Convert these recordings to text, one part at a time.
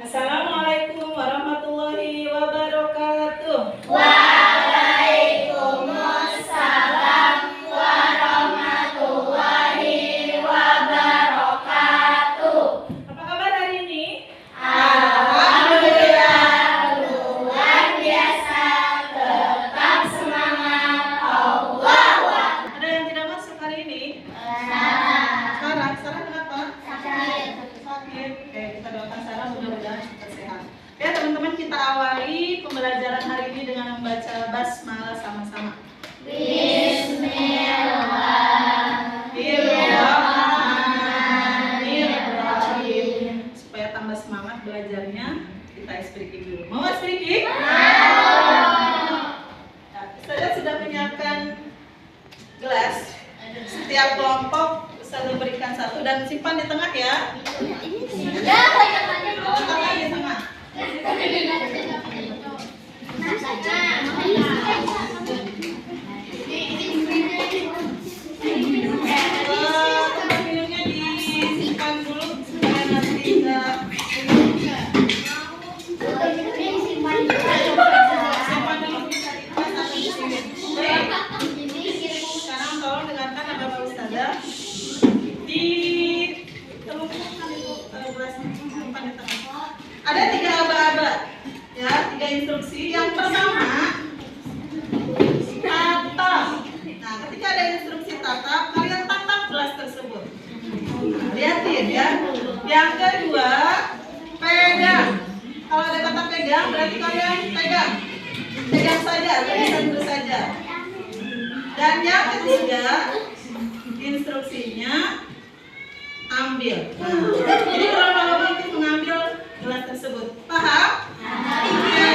Assalamualaikum warahmatullahi wabarakatuh. Waalaikumsalam warahmatullahi wabarakatuh. Apa kabar hari ini? Alhamdulillah, luar biasa, tetap semangat, Allahu Akbar. Ada yang tidak masuk hari ini? Sarah kenapa? Sakit. Oke, kita doakan Sarah mudah-mudahan cepat sehat. Ya teman-teman, kita awali pembelajaran hari ini dengan membaca basmalah sama-sama. Bismillahirrahmanirrahim. Supaya tambah semangat belajarnya, kita speaking dulu. Mau speaking? Saya sudah menyiapkan gelas. Setiap kelompok selalu berikan satu dan simpan di tengah ya. Letakkan di tengah. Minumnya disimpan dulu supaya nanti tidak simpan dulu, bisa dipas atau di sini. Sekarang tolong dengarkan apa Pak Ustazah. Ditemukan itu gelasnya, simpan di tengah. Ada 3 aba-aba, ya, 3 instruksi. Yang pertama, tatap. Nah, ketika ada instruksi tatap, kalian tatap gelas tersebut. Nah, lihatin ya. Yang kedua, pegang. Kalau ada kata pegang, berarti kalian pegang. Pegang saja, tentu saja. Dan yang ketiga, instruksinya ambil. Nah, jadi berlomba-lomba untuk mengambil gelas tersebut. Paham? Oke.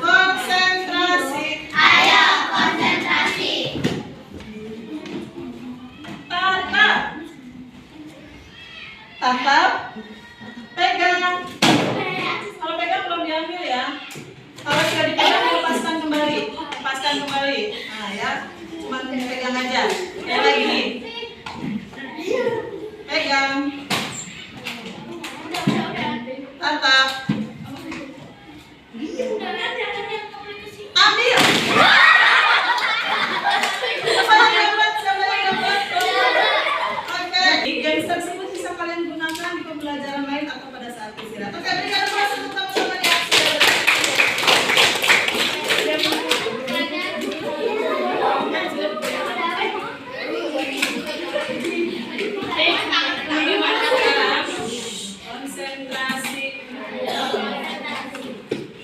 Konsentrasi. Ayo konsentrasi. Tatap. Pegang. Kalau pegang belum diambil ya. Kalau sudah dipegang, lepaskan kembali. Lepaskan kembali. Nah ya, cuma pegang aja. Kayak lagi nih. Pegang. Tatap. Ambil. Siapa yang dapat? Oke. Games tersebut bisa kalian gunakan di pembelajaran lain atau pada saat istirahat. Oke, berikan aplaus untuk teman-teman yang sudah konsentrasi.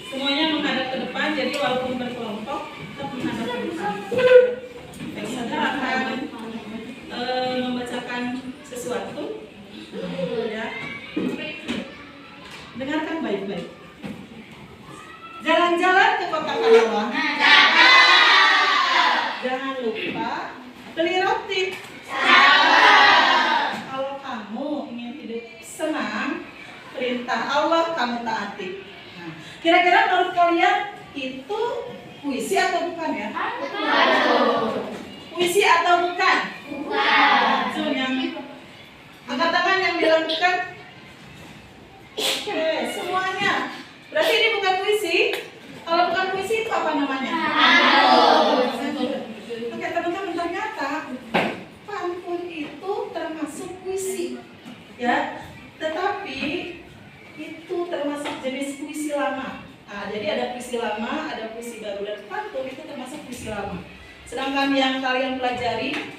Semuanya menghadap ke depan, jadi walaupun berkelompok tetap menghadap ke depan. Baik, saya akan membacakan sesuatu. Ya. Dengarkan baik-baik. Jalan-jalan ke kota Karawang. Jangan lupa beli roti. Kalau kamu ingin hidup senang, perintah Allah kamu taati. Nah, kira-kira menurut kalian itu puisi atau bukan ya? Puisi atau bukan? Bukan. Yang angkat tangan yang bilang bukan. Oke, semuanya. Berarti ini bukan puisi. Kalau bukan puisi itu apa namanya? Oke, teman-teman, ternyata pantun itu termasuk puisi. Ya, tetapi itu termasuk jenis puisi lama. Nah, jadi ada puisi lama, ada puisi baru, dan pantun itu termasuk puisi lama. Sedangkan yang kalian pelajari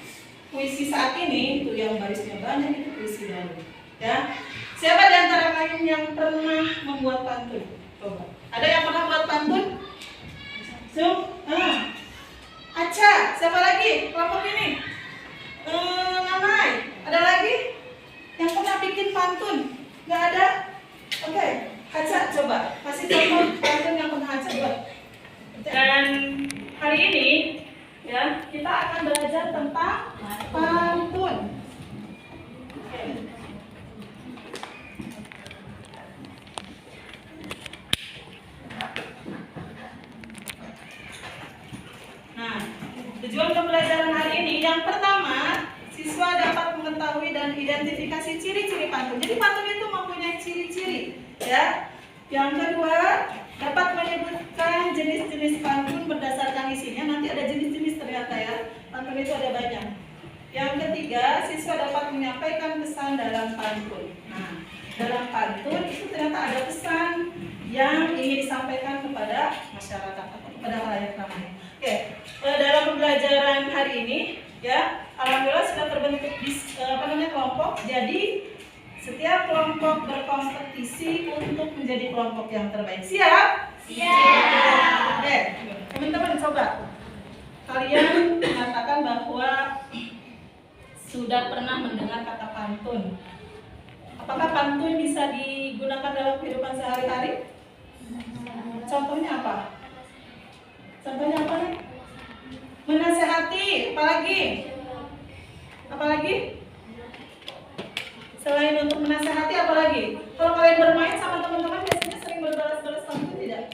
puisi saat ini itu yang barisnya banyak itu puisi baru. Ya, siapa di antara kalian yang pernah membuat pantun? Coba. Ada yang pernah buat pantun? Aca, siapa lagi? Kelompok ini? Namai. Ada lagi? Yang pernah bikin pantun? Nggak ada? Oke, Aca coba. Kasih contoh pantun yang pernah Aca buat. Dan hari ini ya, kita akan belajar tentang pantun. Oke. Nah, tujuan pembelajaran hari ini yang pertama, siswa dapat mengetahui dan identifikasi ciri-ciri pantun. Jadi pantun itu mempunyai ciri-ciri, ya. Yang kedua, dapat menyebutkan jenis-jenis pantun berdasarkan isinya. Nanti ada jenis-jenis ternyata ya. Pantun itu ada banyak. Yang ketiga, siswa dapat menyampaikan pesan dalam pantun. Nah, dalam pantun itu ternyata ada pesan yang ingin disampaikan kepada masyarakat atau kepada khalayak ramai. Oke, dalam pembelajaran hari ini ya, alhamdulillah sudah terbentuk kelompok. Jadi setiap kelompok berkompetisi untuk menjadi kelompok yang terbaik. Siap? Siap. Oke, teman-teman coba kalian mengatakan bahwa sudah pernah mendengar kata pantun. Apakah pantun bisa digunakan dalam kehidupan sehari-hari? Contohnya apa? Contohnya apa nih? Menasehati, apalagi? Apalagi? Selain untuk menasehati, apalagi? Kalau kalian bermain sama teman-teman biasanya sering berbalas-balas pantun tidak?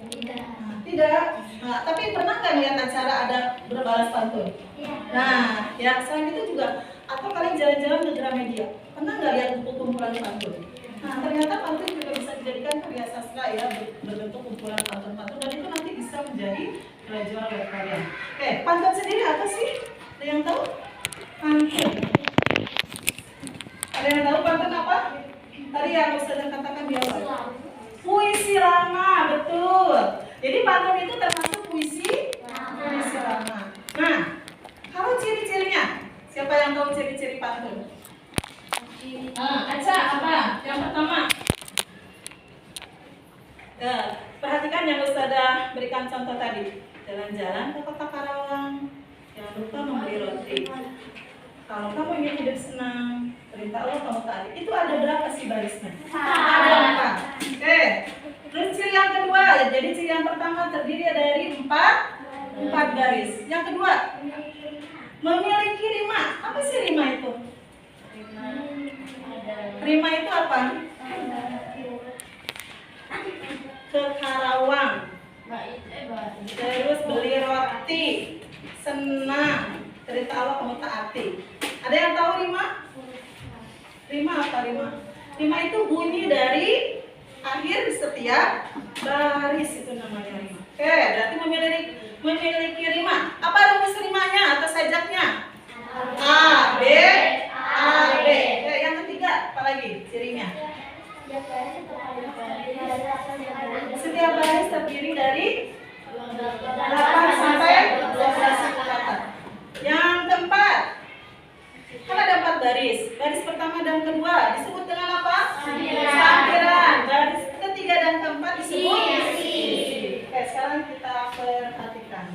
Tidak. Nah, tapi pernah nggak lihat acara ada berbalas pantun? Nah, ya selain itu juga, atau kalian jalan-jalan ke Gramedia, pernah nggak lihat buku kumpulan pantun? Nah, ternyata pantun juga bisa dijadikan karya sastra ya, berbentuk kumpulan pantun-pantun, dan itu nanti bisa menjadi nilai jual buat kalian. Oke, pantun sendiri apa sih? Ada yang tahu? Pantun. Ada yang tahu pantun apa? Tadi yang Ustazah katakan di awal. Puisi lama, betul. Jadi pantun itu termasuk puisi lama. Nah, kalau ciri-cirinya, siapa yang tahu ciri-ciri pantun? Aca, apa? Yang pertama. Perhatikan yang Ustazah berikan contoh tadi. Jalan-jalan ke kota Karawang. Jangan lupa membeli roti. Kalau kamu ingin hidup senang, perintah Allah kamu taati. Itu ada berapa sih barisnya? Ada 4. Oke. Terus ciri yang kedua, jadi ciri yang pertama terdiri dari 4 baris. Yang kedua, memiliki rima. Apa sih rima itu? Rima itu apa? Ke Karawang. Terus beli roti. Senang. Cerita Allah kamu taati. Ada yang tahu rima? Rima apa rima? Rima itu bunyi dari akhir setiap baris, itu namanya rima. Oke, berarti memiliki rima. Apa rumus rimanya atau sajaknya? A, B, A, B. Oke, yang ketiga, apa lagi cirinya? Setiap baris terdiri dari 8 sampai 12 kata. Yang keempat, kan ada 4 baris. Baris pertama dan kedua disebut dengan apa? Sampiran. Baris ketiga dan keempat disebut isi. Oke, sekarang kita perhatikan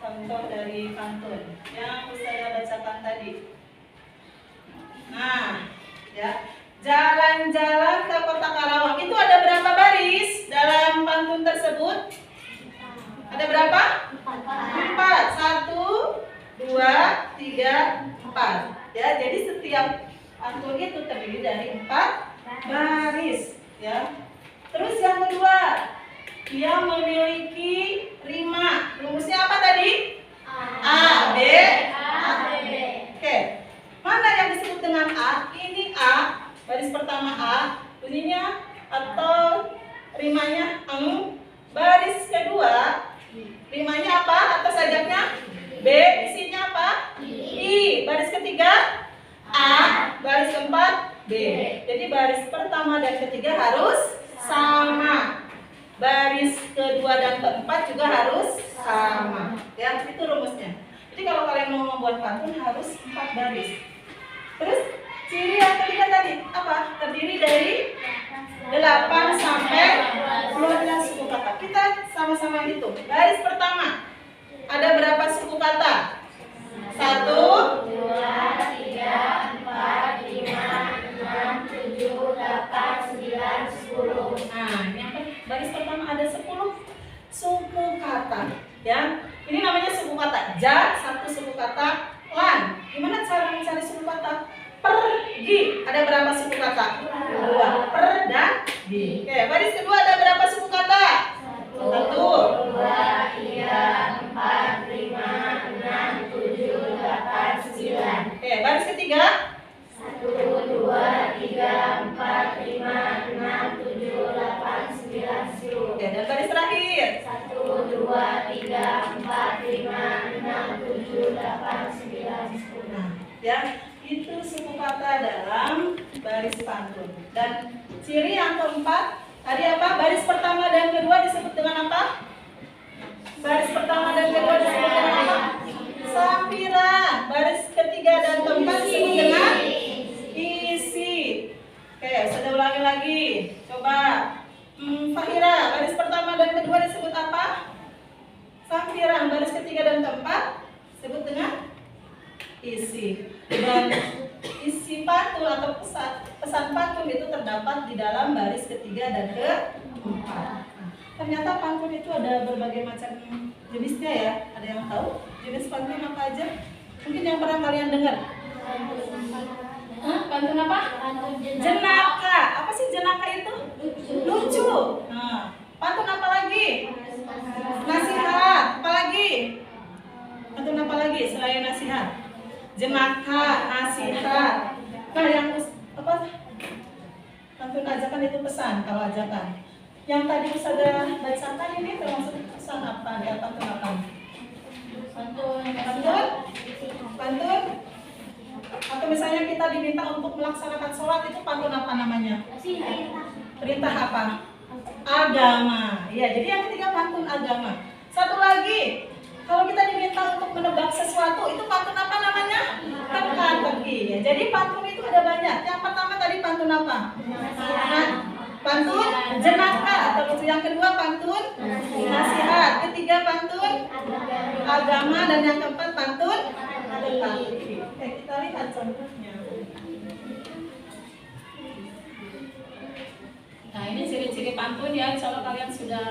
contoh dari pantun yang saya bacakan tadi. Nah, ya, jalan-jalan ke kota Karawang. Itu ada berapa baris dalam pantun tersebut? Ada berapa? 4. 1, 2, 3, 4. Ya, jadi setiap pantun itu terdiri dari 4 baris. Ya. Terus yang kedua, dia memiliki rima. Rumusnya apa tadi? A, B, A, B. Oke. Mana yang disebut dengan A? Ini A. Baris pertama A. Bunyinya atau rimanya eng. Baris kedua, rimanya apa? Atau sajaknya? B. Isinya apa? I. Baris ketiga A. Baris keempat B. Jadi baris pertama dan ketiga harus sama. Baris kedua dan keempat juga harus sama. Ya, itu rumusnya. Jadi kalau kalian mau membuat pantun harus 4 baris. Terus ciri yang ketiga tadi apa? Terdiri dari 8 sampai 12 suku kata. Kita sama-sama hitung. Baris pertama ada berapa suku kata? 1, 2, 3, 4, 5, 6, 7, 8, 9, 10. Nah, yang baris pertama ada 10 suku kata. Ya, ini namanya suku kata. Ja, 1 suku kata. Lan, gimana cara mencari suku kata? Pergi. Ada berapa suku kata? 2. Per dan di. Oke, baris kedua ada berapa suku kata? 1, 2, 3, 4, 5, 6, 7, 8, 9. Oke, baris ketiga? 1, 2, 3, 4, 5, 6, 7, 8, 9, Oke, dan baris terakhir. 1, 2, 3, 4, 5, 6, 7, 8, 9, 10. Nah, ya, itu suku kata dalam baris pantun. Dan ciri yang keempat, tadi apa? Baris pertama dan kedua disebut dengan apa? Baris pertama dan kedua disebut dengan apa? Sampiran. Baris ketiga dan keempat disebut dengan isi. Oke, sudah ulangi lagi. Coba. Fahira, baris pertama dan kedua disebut apa? Sampiran. Baris ketiga dan keempat disebut dengan isi. Dan isi pantun atau pesan pantun itu terdapat di dalam baris ketiga dan keempat. Ternyata pantun itu ada berbagai macam jenisnya ya. Ada yang tahu jenis pantun apa aja? Mungkin yang pernah kalian dengar. Pantun apa? Jenaka. Apa sih jenaka itu? Lucu. Nah, pantun apa lagi? Nasihat. Apa lagi? Pantun apa lagi selain nasihat? Jenaka, nasihat. Nah, yang apa? Pantun ajakan itu pesan. Kalau ajakan, yang tadi Ustazah bacakan ini termasuk pesan apa? Ya, pantun apa? Pantun. Atau misalnya kita diminta untuk melaksanakan sholat, itu pantun apa namanya? Perintah apa? Agama. Ya, jadi yang ketiga pantun agama. Satu lagi, kalau kita diminta untuk menebak sesuatu, itu pantun apa namanya? Teka-teki. Ya, jadi pantun itu ada banyak. Yang pertama tadi pantun apa? Pantun jenaka atau lucu. Yang kedua pantun nasihat. Ketiga pantun agama, dan yang keempat pantun teka-teki. Oke, kita lihat contohnya. Nah, ini ciri-ciri pantun ya. Insya Allah kalian sudah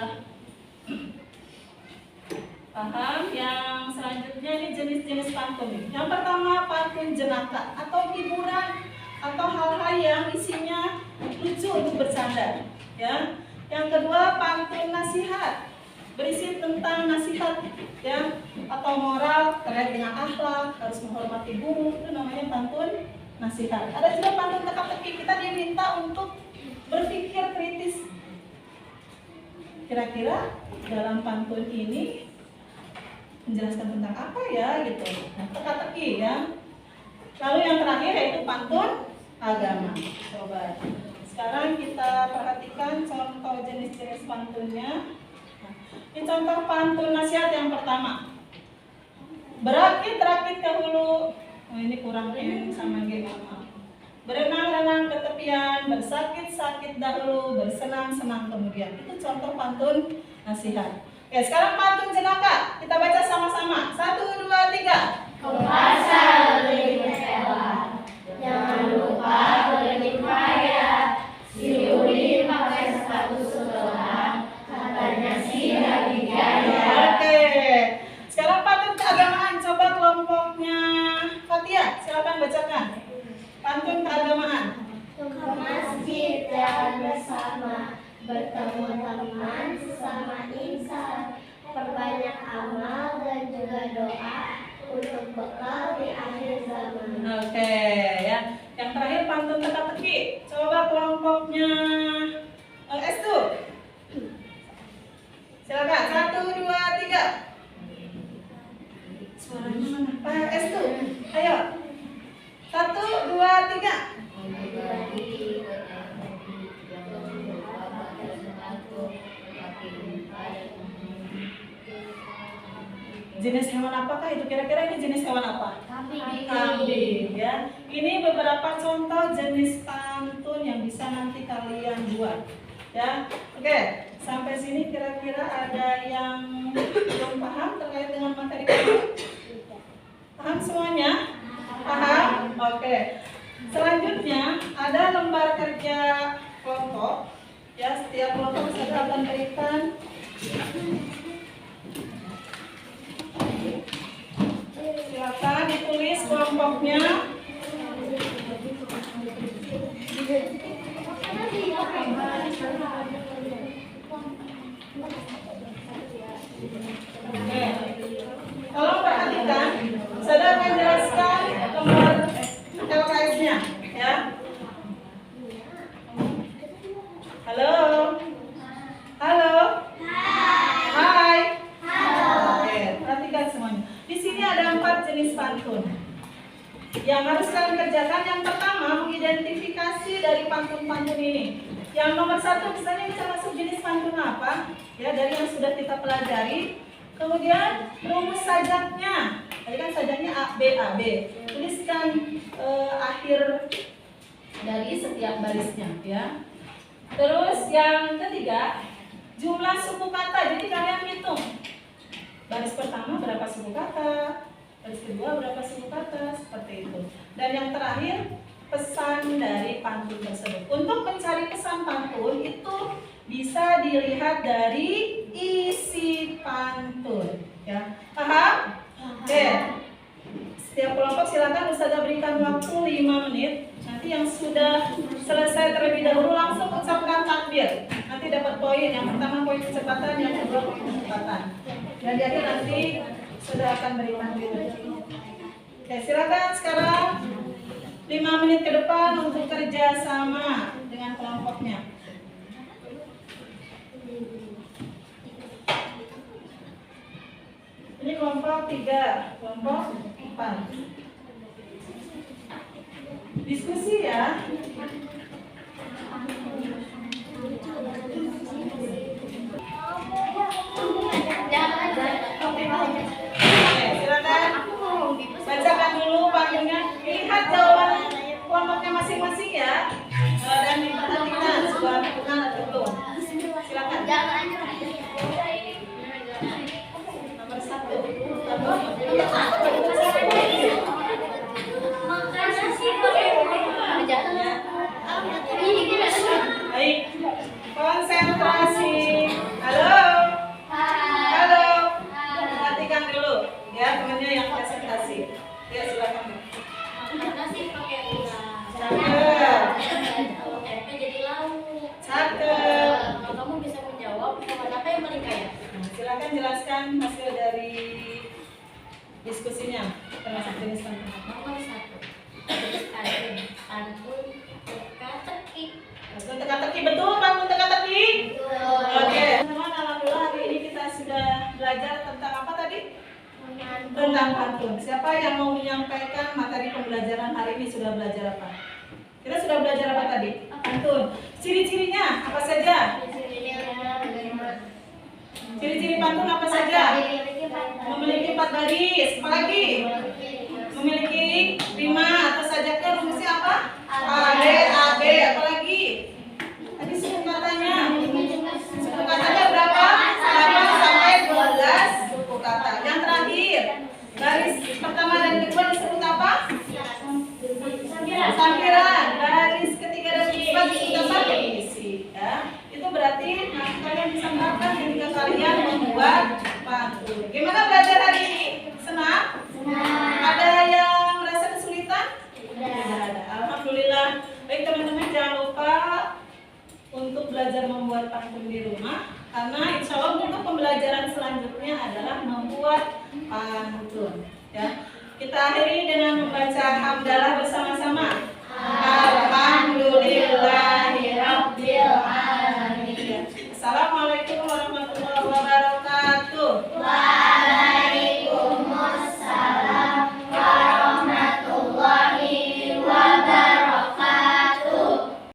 paham. Yang selanjutnya ini jenis-jenis pantun. Yang pertama pantun jenaka atau hiburan atau hal-hal yang isinya lucu untuk bercanda. Ya. Yang kedua pantun nasihat, berisi tentang nasihat ya, atau moral terkait dengan akhlak, harus menghormati guru, itu namanya pantun nasihat. Ada juga pantun teka-teki, kita diminta untuk berpikir kritis. Kira-kira dalam pantun ini menjelaskan tentang apa ya gitu. Nah, teka-teki ya. Lalu yang terakhir yaitu pantun agama. Coba sekarang kita perhatikan contoh jenis-jenis pantunnya. Nah, ini contoh pantun nasihat yang pertama. Berakit-rakit ke hulu. Oh, ini kurang sama gimana. Berenang-renang ke tepian, bersakit-sakit dahulu, bersenang-senang kemudian. Itu contoh pantun nasihat. Oke, sekarang pantun jenaka. Kita baca sama-sama. 1, 2, 3. Puasa beli kecewa, jangan lupa beli kaya. Si Uli pakai sepatu sekolah, katanya sih lagi gaya. Oke, sekarang pantun keagamaan. Coba kelompoknya Fatia, silakan bacakan. Pantun keagamaan. Ke masjid jalan bersama, bertemu teman sesama insan, perbanyak amal dan juga doa untuk bekal di akhir zaman. Oke, ya. Yang terakhir pantun teka-teki. Coba kelompoknya S2. Silakan. 1, 2, 3. Suaranya mana? Pak S2. Ayo. 1, 2, 3. Jenis hewan apakah itu? Kira-kira ini jenis hewan apa? Kambing ya. Ini beberapa contoh jenis pantun yang bisa nanti kalian buat ya. Oke, sampai sini kira-kira ada yang belum paham terkait dengan materi pantun? Paham semuanya? Paham? Oke. Selanjutnya ada lembar kerja kelompok ya. Setiap kelompok saya akan berikan silakan ditulis kelompoknya. Oke. Tolong perhatikan, saya akan jelaskan nomor LKS-nya ya. Halo. Halo. yang harus kalian kerjakan yang pertama mengidentifikasi dari pantun-pantun ini. Yang nomor 1 misalnya bisa masuk jenis pantun apa? Ya, dari yang sudah kita pelajari. Kemudian rumus sajaknya. Tadi kan sajaknya A B. Tuliskan akhir dari setiap barisnya ya. Terus yang ketiga, jumlah suku kata. Jadi kalian hitung. Baris pertama berapa suku kata, baris kedua berapa suku kata, seperti itu. Dan yang terakhir, pesan dari pantun tersebut. Untuk mencari pesan pantun itu bisa dilihat dari isi pantun. Ya, paham? Oke. Setiap kelompok silakan Ustazah berikan waktu 5 menit. Nanti yang sudah selesai terlebih dahulu langsung ucapkan takbir. Nanti dapat poin. Yang pertama poin kecepatan, yang kedua poin kecepatan. Dan di akhir nanti sudah akan berikan takbir. Oke, silakan sekarang 5 menit ke depan untuk kerja sama dengan kelompoknya. Ini kelompok 3, kelompok 4. Diskusi ya. Oke, silakan. Bacakan dulu pantunnya. Lihat jawaban kelompoknya masing-masing ya. Dan diperhatikan sebuah benar atau belum. Silakan. Nomor 1. Baik. Konsentrasi. Halo. Halo. Perhatikan dulu ya temannya yang presentasi. Ya silakan. Cakep. Kamu bisa menjawab hewan apa yang paling kaya? Silakan jelaskan hasil dari diskusinya termasuk jenis pantun. Nomor 1. Pantun teka-teki. Pantun teka-teki, betul pantun teka-teki? Betul. Oke. Teman-teman, alhamdulillah hari ini kita sudah belajar tentang apa tadi? Tentang pantun. Siapa yang mau menyampaikan materi pembelajaran hari ini sudah belajar apa? Kita sudah belajar apa tadi? Pantun. Ciri-cirinya apa saja? Ciri-ciri pantun apa saja? Memiliki 4 baris. Apa lagi? Memiliki rima atau sajaknya rumusnya apa? A, B. Apa lagi? Tadi suku katanya. Suku katanya berapa? 8 sampai 12 suku kata. Yang terakhir, baris pertama dan kedua disebut apa? Sampiran. Baris ketiga dan keempat disebut apa? Isi. Ya. Itu berarti kalian bisa menerapkan ketika kalian membuat pantun. Gimana belajar hari ini? Senang? Ada yang merasa kesulitan? Tidak ada. Alhamdulillah. Baik teman-teman, jangan lupa untuk belajar membuat pantun di rumah. Karena insya Allah untuk pembelajaran selanjutnya adalah membuat pantun. Ya. Kita akhiri dengan membaca hamdalah bersama-sama.